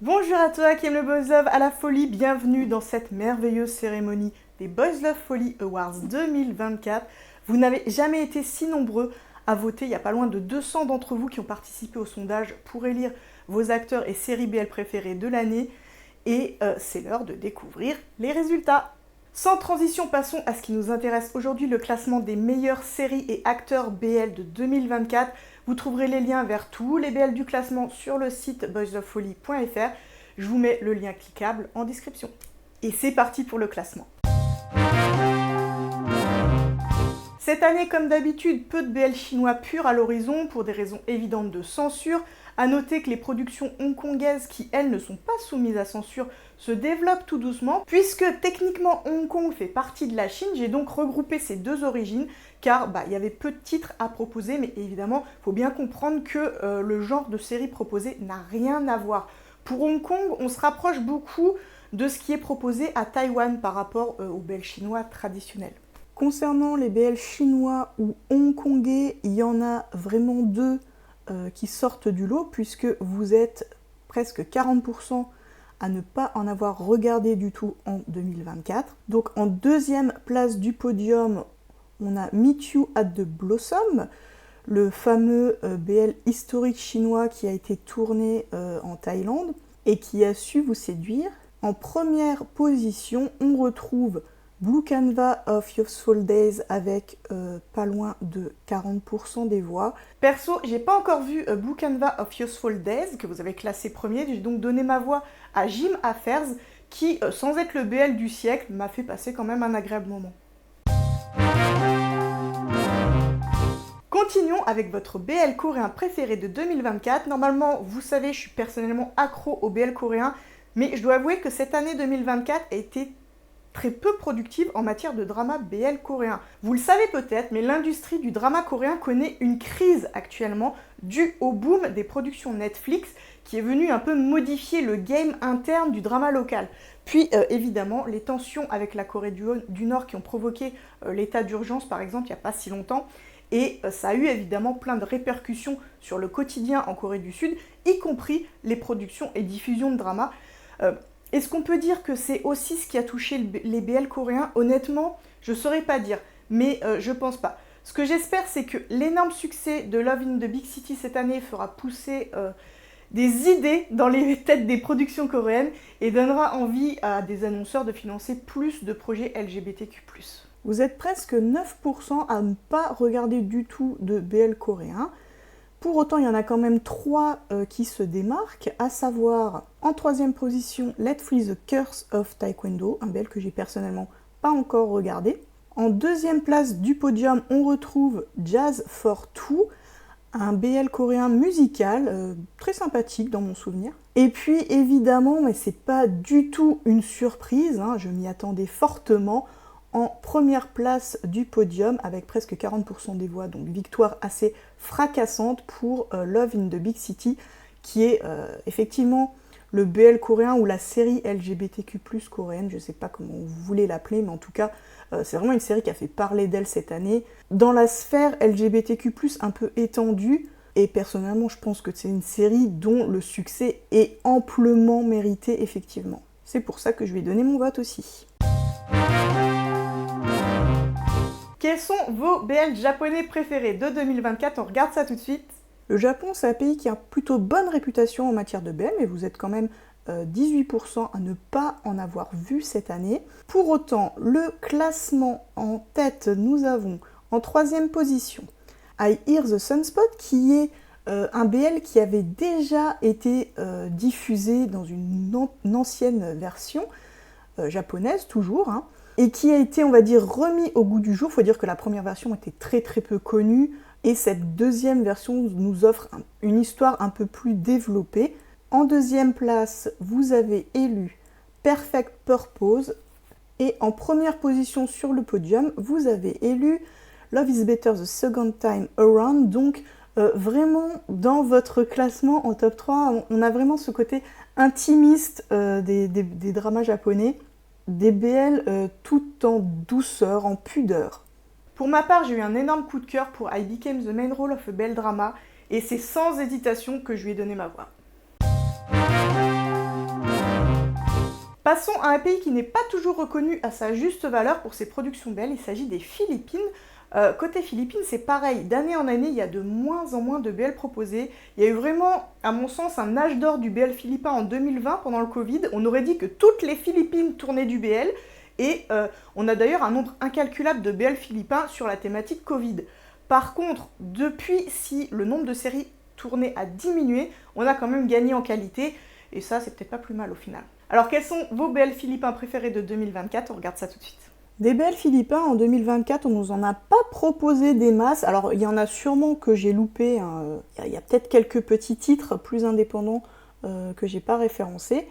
Bonjour à toi qui aime le Boys Love à la folie, bienvenue dans cette merveilleuse cérémonie des Boys Love Folie Awards 2024. Vous n'avez jamais été si nombreux à voter, il y a pas loin de 200 d'entre vous qui ont participé au sondage pour élire vos acteurs et séries BL préférés de l'année et c'est l'heure de découvrir les résultats. Sans transition, passons à ce qui nous intéresse aujourd'hui, le classement des meilleures séries et acteurs BL de 2024. Vous trouverez les liens vers tous les BL du classement sur le site boyslovefolie.fr. Je vous mets le lien cliquable en description. Et c'est parti pour le classement. Cette année, comme d'habitude, peu de BL chinois purs à l'horizon pour des raisons évidentes de censure. A noter que les productions hongkongaises qui, elles, ne sont pas soumises à censure, se développent tout doucement. Puisque techniquement Hong Kong fait partie de la Chine, j'ai donc regroupé ces deux origines, car il y avait peu de titres à proposer, mais évidemment, il faut bien comprendre que le genre de série proposée n'a rien à voir. Pour Hong Kong, on se rapproche beaucoup de ce qui est proposé à Taïwan par rapport aux BL chinois traditionnels. Concernant les BL chinois ou hongkongais, il y en a vraiment deux qui sortent du lot, puisque vous êtes presque 40% à ne pas en avoir regardé du tout en 2024. Donc en deuxième place du podium, on a Meet You at the Blossom, le fameux BL historique chinois qui a été tourné en Thaïlande et qui a su vous séduire. En première position, on retrouve Blue Canva of Youthful Days avec pas loin de 40% des voix. Perso, j'ai pas encore vu Blue Canva of Youthful Days, que vous avez classé premier. J'ai donc donné ma voix à Jim Affairs, qui, sans être le BL du siècle, m'a fait passer quand même un agréable moment. Continuons avec votre BL coréen préféré de 2024. Normalement, vous savez, je suis personnellement accro au BL coréen, mais je dois avouer que cette année 2024 a été très peu productive en matière de drama BL coréen. Vous le savez peut-être, mais l'industrie du drama coréen connaît une crise actuellement due au boom des productions Netflix qui est venu un peu modifier le game interne du drama local. Puis évidemment, les tensions avec la Corée du Nord qui ont provoqué l'état d'urgence par exemple il n'y a pas si longtemps. Et ça a eu évidemment plein de répercussions sur le quotidien en Corée du Sud, y compris les productions et diffusions de drama. Est-ce qu'on peut dire que c'est aussi ce qui a touché les BL coréens? Honnêtement, je ne saurais pas dire, mais je pense pas. Ce que j'espère, c'est que l'énorme succès de Love in the Big City cette année fera pousser des idées dans les têtes des productions coréennes et donnera envie à des annonceurs de financer plus de projets LGBTQ+. Vous êtes presque 9% à ne pas regarder du tout de BL coréen. Pour autant, il y en a quand même 3 qui se démarquent, à savoir en 3e position Let Free the Curse of Taekwondo, un BL que j'ai personnellement pas encore regardé. En 2e place du podium, on retrouve Jazz for Two, un BL coréen musical, très sympathique dans mon souvenir. Et puis évidemment, mais c'est pas du tout une surprise, je m'y attendais fortement, en première place du podium avec presque 40% des voix, donc victoire assez fracassante pour Love in the Big City, qui est effectivement le BL coréen ou la série LGBTQ+ coréenne, je ne sais pas comment vous voulez l'appeler, mais en tout cas, c'est vraiment une série qui a fait parler d'elle cette année. Dans la sphère LGBTQ+, un peu étendue, et personnellement, je pense que c'est une série dont le succès est amplement mérité, effectivement. C'est pour ça que je lui ai donné mon vote aussi. Quels sont vos BL japonais préférés de 2024? On regarde ça tout de suite. Le Japon, c'est un pays qui a plutôt bonne réputation en matière de BL, mais vous êtes quand même 18% à ne pas en avoir vu cette année. Pour autant, le classement en tête, nous avons en 3e position I Hear the Sunspot, qui est un BL qui avait déjà été diffusé dans une ancienne version japonaise, toujours, et qui a été, on va dire, remis au goût du jour. Il faut dire que la première version était très très peu connue, et cette 2e version nous offre une histoire un peu plus développée. En 2e place, vous avez élu Perfect Purpose, et en première position sur le podium, vous avez élu Love is Better the Second Time Around. Donc vraiment, dans votre classement en top 3, on a vraiment ce côté intimiste des dramas japonais. Des BL tout en douceur, en pudeur. Pour ma part, j'ai eu un énorme coup de cœur pour I Became the Main Role of a BL Drama, et c'est sans hésitation que je lui ai donné ma voix. Passons à un pays qui n'est pas toujours reconnu à sa juste valeur pour ses productions BL, il s'agit des Philippines. Côté Philippines, c'est pareil, d'année en année, il y a de moins en moins de BL proposés. Il y a eu vraiment, à mon sens, un âge d'or du BL philippin en 2020 pendant le Covid. On aurait dit que toutes les Philippines tournaient du BL, et on a d'ailleurs un nombre incalculable de BL philippins sur la thématique Covid. Par contre, depuis, si le nombre de séries tournées a diminué, on a quand même gagné en qualité, et ça, c'est peut-être pas plus mal au final. Alors, quels sont vos BL philippins préférés de 2024? On regarde ça tout de suite. Des BL philippins en 2024, on nous en a pas proposé des masses. Alors, il y en a sûrement que j'ai loupé, hein. Il y a peut-être quelques petits titres plus indépendants que j'ai pas référencés.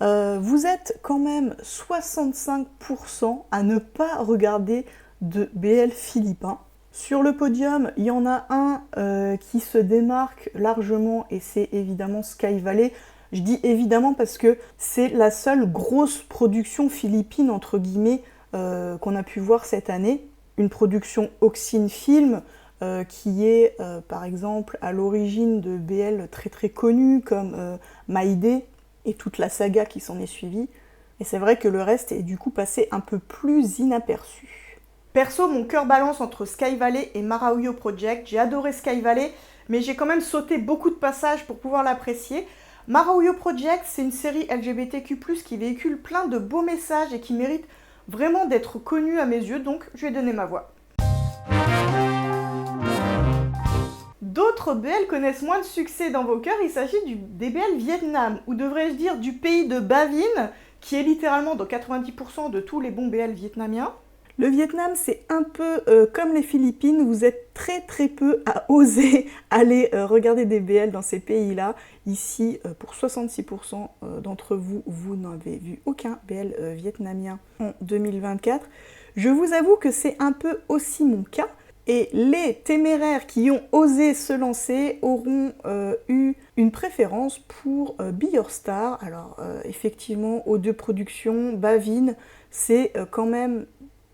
Vous êtes quand même 65% à ne pas regarder de BL philippins. Sur le podium, il y en a un qui se démarque largement et c'est évidemment Sky Valley. Je dis évidemment parce que c'est la seule grosse production philippine, entre guillemets, qu'on a pu voir cette année. Une production Oxine Film qui est par exemple à l'origine de BL très très connus comme Maïdé et toute la saga qui s'en est suivie. Et c'est vrai que le reste est du coup passé un peu plus inaperçu. Perso, mon cœur balance entre Sky Valley et Marauyo Project. J'ai adoré Sky Valley, mais j'ai quand même sauté beaucoup de passages pour pouvoir l'apprécier. Marauyo Project, c'est une série LGBTQ+, qui véhicule plein de beaux messages et qui mérite vraiment d'être connue à mes yeux, donc je lui ai donné ma voix. D'autres BL connaissent moins de succès dans vos cœurs, il s'agit des BL Vietnam, ou devrais-je dire du pays de Ba Vinh, qui est littéralement dans 90% de tous les bons BL vietnamiens. Le Vietnam, c'est un peu comme les Philippines, vous êtes très très peu à oser aller regarder des BL dans ces pays-là. Ici, pour 66% d'entre vous, vous n'avez vu aucun BL vietnamien en 2024. Je vous avoue que c'est un peu aussi mon cas. Et les téméraires qui ont osé se lancer auront eu une préférence pour Be Your Star. Alors effectivement, aux deux productions, Ba Vinh, c'est quand même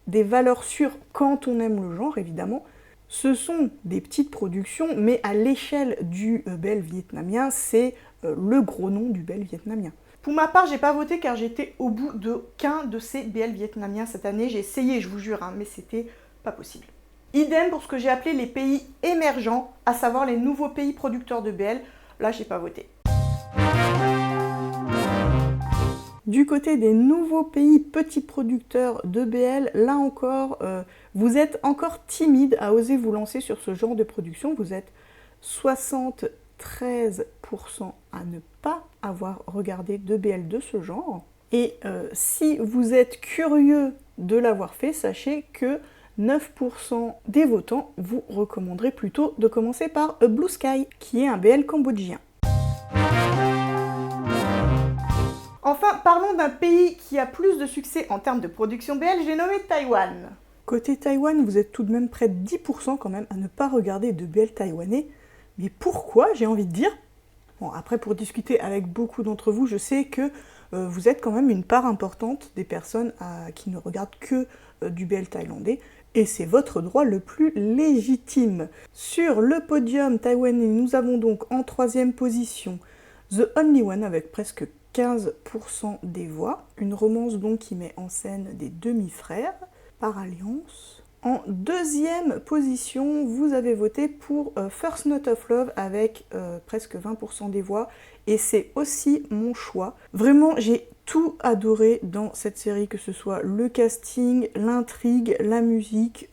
des valeurs sûres quand on aime le genre, évidemment. Ce sont des petites productions, mais à l'échelle du BL vietnamien, c'est le gros nom du BL vietnamien. Pour ma part, j'ai pas voté car j'étais au bout d'aucun de ces BL vietnamiens cette année. J'ai essayé, je vous jure, hein, mais c'était pas possible. Idem pour ce que j'ai appelé les pays émergents, à savoir les nouveaux pays producteurs de BL. Là, j'ai pas voté. Du côté des nouveaux pays petits producteurs de BL, là encore, vous êtes encore timide à oser vous lancer sur ce genre de production. Vous êtes 73% à ne pas avoir regardé de BL de ce genre. Et si vous êtes curieux de l'avoir fait, sachez que 9% des votants vous recommanderaient plutôt de commencer par Blue Sky, qui est un BL cambodgien. Enfin, parlons d'un pays qui a plus de succès en termes de production BL, j'ai nommé Taïwan. Côté Taïwan, vous êtes tout de même près de 10% quand même à ne pas regarder de BL taïwanais. Mais pourquoi, j'ai envie de dire? Bon, après, pour discuter avec beaucoup d'entre vous, je sais que vous êtes quand même une part importante des personnes qui ne regardent que du BL thaïlandais. Et c'est votre droit le plus légitime. Sur le podium taïwanais, nous avons donc en 3e position The Only One avec presque 15% des voix. Une romance donc qui met en scène des demi-frères par alliance. En 2e position, vous avez voté pour First Note of Love avec presque 20% des voix. Et c'est aussi mon choix. Vraiment, j'ai tout adoré dans cette série, que ce soit le casting, l'intrigue, la musique.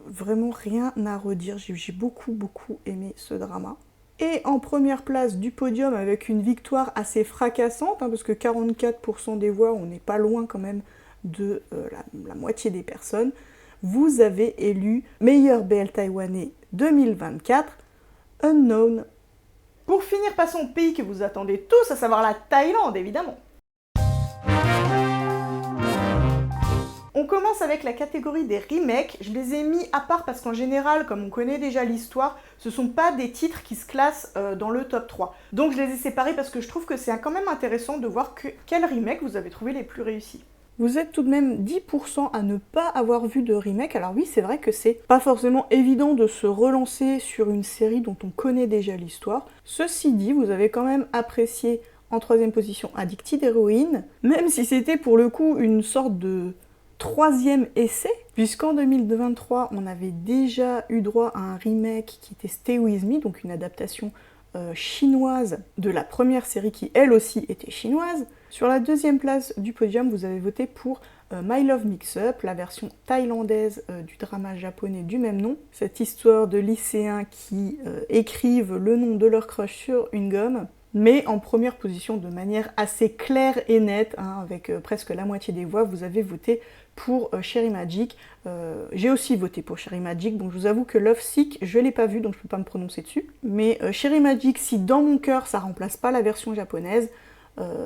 Vraiment rien à redire. J'ai beaucoup aimé ce drama. Et en première place du podium avec une victoire assez fracassante, hein, parce que 44% des voix, on n'est pas loin quand même de la moitié des personnes, vous avez élu meilleur BL taïwanais 2024, Unknown. Pour finir, passons au pays que vous attendez tous, à savoir la Thaïlande, évidemment. On commence avec la catégorie des remakes. Je les ai mis à part parce qu'en général, comme on connaît déjà l'histoire, ce sont pas des titres qui se classent dans le top 3. Donc je les ai séparés parce que je trouve que c'est quand même intéressant de voir quels remakes vous avez trouvé les plus réussis. Vous êtes tout de même 10% à ne pas avoir vu de remake. Alors oui, c'est vrai que c'est pas forcément évident de se relancer sur une série dont on connaît déjà l'histoire. Ceci dit, vous avez quand même apprécié En troisième position, Addicted Heroine, même si c'était pour le coup une sorte de troisième essai, puisqu'en 2023, on avait déjà eu droit à un remake qui était Stay With Me, donc une adaptation chinoise de la première série qui elle aussi était chinoise. Sur la deuxième place du podium, vous avez voté pour My Love Mix-Up, la version thaïlandaise du drama japonais du même nom. Cette histoire de lycéens qui écrivent le nom de leur crush sur une gomme, mais en première position de manière assez claire et nette, hein, avec presque la moitié des voix, vous avez voté pour Cherry Magic. J'ai aussi voté pour Cherry Magic, donc je vous avoue que Love Sick, je l'ai pas vu, donc je peux pas me prononcer dessus. Mais Cherry Magic, si dans mon cœur ça remplace pas la version japonaise,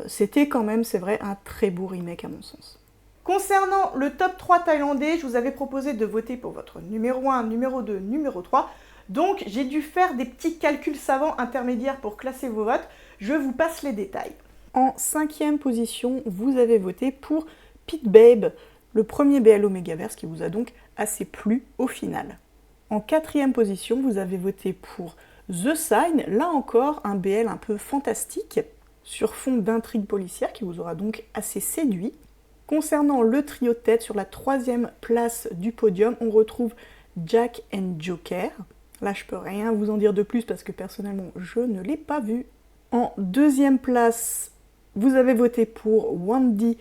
c'était quand même, c'est vrai, un très beau remake à mon sens. Concernant le top 3 thaïlandais, je vous avais proposé de voter pour votre numéro 1, numéro 2, numéro 3. Donc j'ai dû faire des petits calculs savants intermédiaires pour classer vos votes. Je vous passe les détails. En cinquième position, vous avez voté pour Pit Babe, le premier BL Omegaverse qui vous a donc assez plu au final. En quatrième position, vous avez voté pour The Sign, là encore un BL un peu fantastique, sur fond d'intrigue policière qui vous aura donc assez séduit. Concernant le trio de tête, sur la troisième place du podium, on retrouve Jack and Joker. Là, je peux rien vous en dire de plus parce que personnellement, je ne l'ai pas vu. En deuxième place, vous avez voté pour Wendy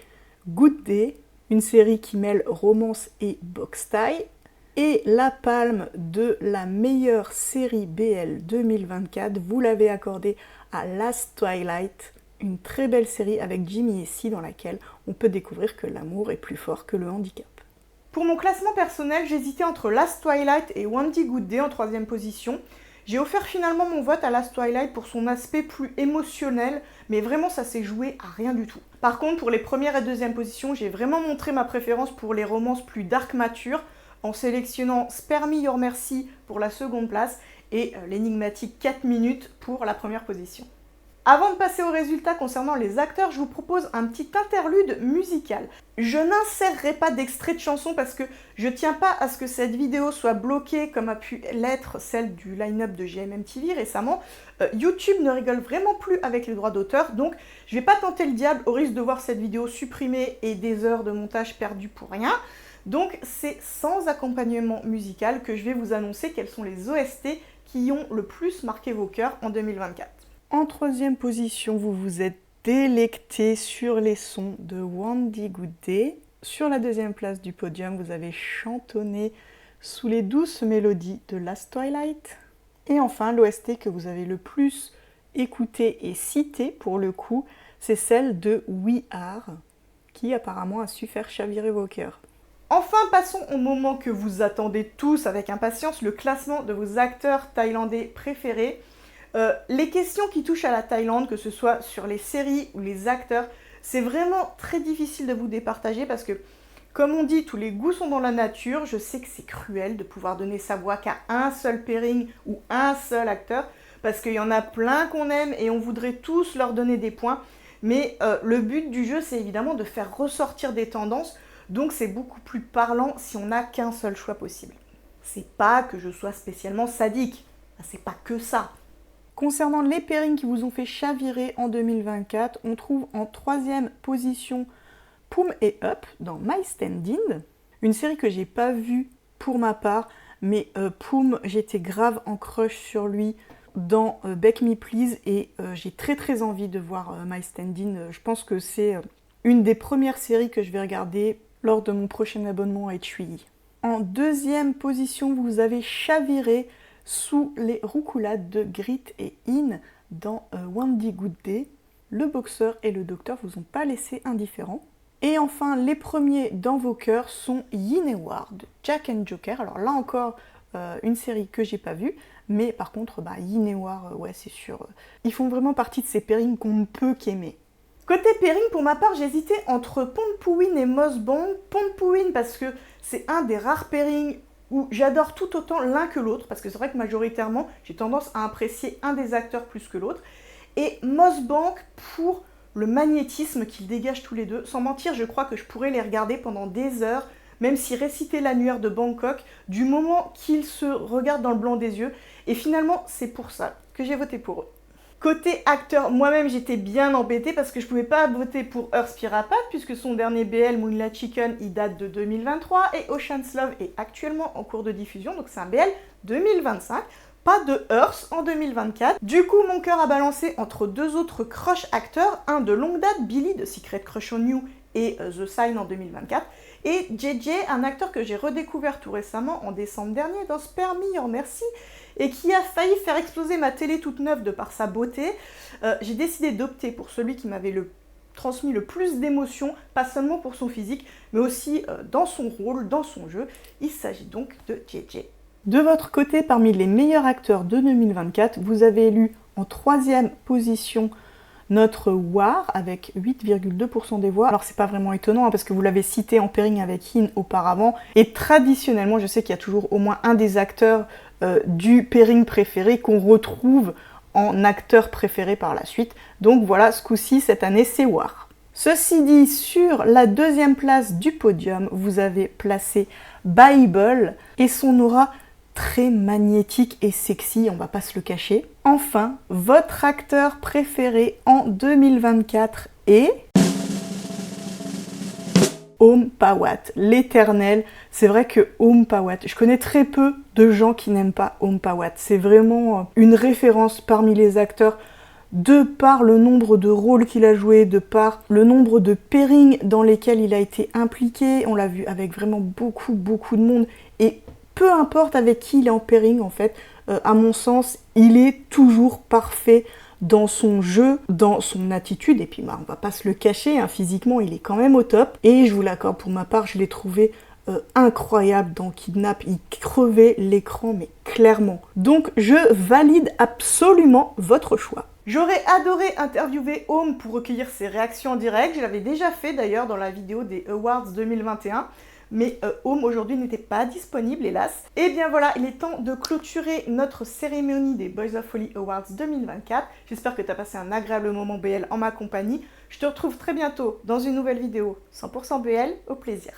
Good Day, une série qui mêle romance et box tie. Et la palme de la meilleure série BL 2024, vous l'avez accordée à Last Twilight, une très belle série avec Jimmy et Si dans laquelle on peut découvrir que l'amour est plus fort que le handicap. Pour mon classement personnel, j'hésitais entre Last Twilight et Wendy Good Day en troisième position. J'ai offert finalement mon vote à Last Twilight pour son aspect plus émotionnel, mais vraiment ça s'est joué à rien du tout. Par contre, pour les premières et deuxième positions, j'ai vraiment montré ma préférence pour les romances plus dark matures, en sélectionnant Spare Me Your Mercy pour la seconde place et l'énigmatique 4 minutes pour la première position. Avant de passer aux résultats concernant les acteurs, je vous propose un petit interlude musical. Je n'insérerai pas d'extrait de chanson parce que je tiens pas à ce que cette vidéo soit bloquée comme a pu l'être celle du line-up de GMMTV récemment. YouTube ne rigole vraiment plus avec les droits d'auteur, donc je vais pas tenter le diable au risque de voir cette vidéo supprimée et des heures de montage perdues pour rien. Donc c'est sans accompagnement musical que je vais vous annoncer quels sont les OST qui ont le plus marqué vos cœurs en 2024. En troisième position, vous vous êtes délecté sur les sons de Wendy Good Day. Sur la deuxième place du podium, vous avez chantonné sous les douces mélodies de Last Twilight. Et enfin, l'OST que vous avez le plus écouté et cité pour le coup, c'est celle de We Are, qui apparemment a su faire chavirer vos cœurs. Enfin, passons au moment que vous attendez tous avec impatience, le classement de vos acteurs thaïlandais préférés. Les questions qui touchent à la Thaïlande, que ce soit sur les séries ou les acteurs, c'est vraiment très difficile de vous départager parce que, comme on dit, tous les goûts sont dans la nature. Je sais que c'est cruel de pouvoir donner sa voix qu'à un seul pairing ou un seul acteur, parce qu'il y en a plein qu'on aime et on voudrait tous leur donner des points. Mais le but du jeu, c'est évidemment de faire ressortir des tendances, donc c'est beaucoup plus parlant si on n'a qu'un seul choix possible. C'est pas que je sois spécialement sadique, c'est pas que ça. Concernant les pairings qui vous ont fait chavirer en 2024, on trouve en troisième position Poom et Up dans My Stand-In, une série que j'ai pas vue pour ma part, mais Poom, j'étais grave en crush sur lui dans Beg Me Please et j'ai très envie de voir My Stand-In. Je pense que c'est une des premières séries que je vais regarder lors de mon prochain abonnement à HUI. En deuxième position, vous avez chaviré sous les roucoulades de Grit et In dans Wendy Good Day. Le boxeur et le docteur vous ont pas laissé indifférents. Et enfin, les premiers dans vos cœurs sont Yin et War de Jack and Joker. Alors là encore, une série que j'ai pas vue, mais par contre, Yin et War, ouais, c'est sûr. Ils font vraiment partie de ces pairings qu'on ne peut qu'aimer. Côté pairing, pour ma part, j'hésitais entre Pompouin et Mossbang. Pompouin parce que c'est un des rares pairings où j'adore tout autant l'un que l'autre, parce que c'est vrai que majoritairement, j'ai tendance à apprécier un des acteurs plus que l'autre. Et Mossbang pour le magnétisme qu'ils dégagent tous les deux. Sans mentir, je crois que je pourrais les regarder pendant des heures, même si réciter l'annuaire de Bangkok, du moment qu'ils se regardent dans le blanc des yeux. Et finalement, c'est pour ça que j'ai voté pour eux. Côté acteur, moi-même j'étais bien embêtée parce que je pouvais pas voter pour Earth Pirapat puisque son dernier BL, Moonlight Chicken, il date de 2023 et Ocean's Love est actuellement en cours de diffusion, donc c'est un BL 2025. Pas de Earth en 2024. Du coup, mon cœur a balancé entre deux autres crush acteurs, un de longue date, Billy de Secret Crush on You et The Sign en 2024, et JJ, un acteur que j'ai redécouvert tout récemment en décembre dernier dans Spare Me Your Mercy, et qui a failli faire exploser ma télé toute neuve de par sa beauté. J'ai décidé d'opter pour celui qui m'avait transmis le plus d'émotions, pas seulement pour son physique, mais aussi dans son rôle, dans son jeu. Il s'agit donc de JJ. De votre côté, parmi les meilleurs acteurs de 2024, vous avez élu en 3e position notre War avec 8,2% des voix. Alors c'est pas vraiment étonnant parce que vous l'avez cité en pairing avec Hin auparavant. Et traditionnellement, je sais qu'il y a toujours au moins un des acteurs du pairing préféré qu'on retrouve en acteur préféré par la suite. Donc voilà, ce coup-ci, cette année, c'est War. Ceci dit, sur la 2e place du podium, vous avez placé Bible et son aura très magnétique et sexy, on va pas se le cacher. Enfin, votre acteur préféré en 2024 est Om Pawat, l'éternel. C'est vrai que Om Pawat, je connais très peu de gens qui n'aiment pas Om Pawat. C'est vraiment une référence parmi les acteurs de par le nombre de rôles qu'il a joué, de par le nombre de pairings dans lesquels il a été impliqué. On l'a vu avec vraiment beaucoup de monde et peu importe avec qui il est en pairing en fait, à mon sens, il est toujours parfait dans son jeu, dans son attitude, et puis bah, on va pas se le cacher, hein, physiquement il est quand même au top, et je vous l'accorde pour ma part, je l'ai trouvé incroyable dans Kidnap, il crevait l'écran mais clairement. Donc je valide absolument votre choix. J'aurais adoré interviewer Om pour recueillir ses réactions en direct, je l'avais déjà fait d'ailleurs dans la vidéo des Awards 2021, mais Om aujourd'hui n'était pas disponible, hélas. Et bien voilà, il est temps de clôturer notre cérémonie des Boys of Holly Awards 2024. J'espère que tu as passé un agréable moment BL en ma compagnie. Je te retrouve très bientôt dans une nouvelle vidéo 100% BL, au plaisir.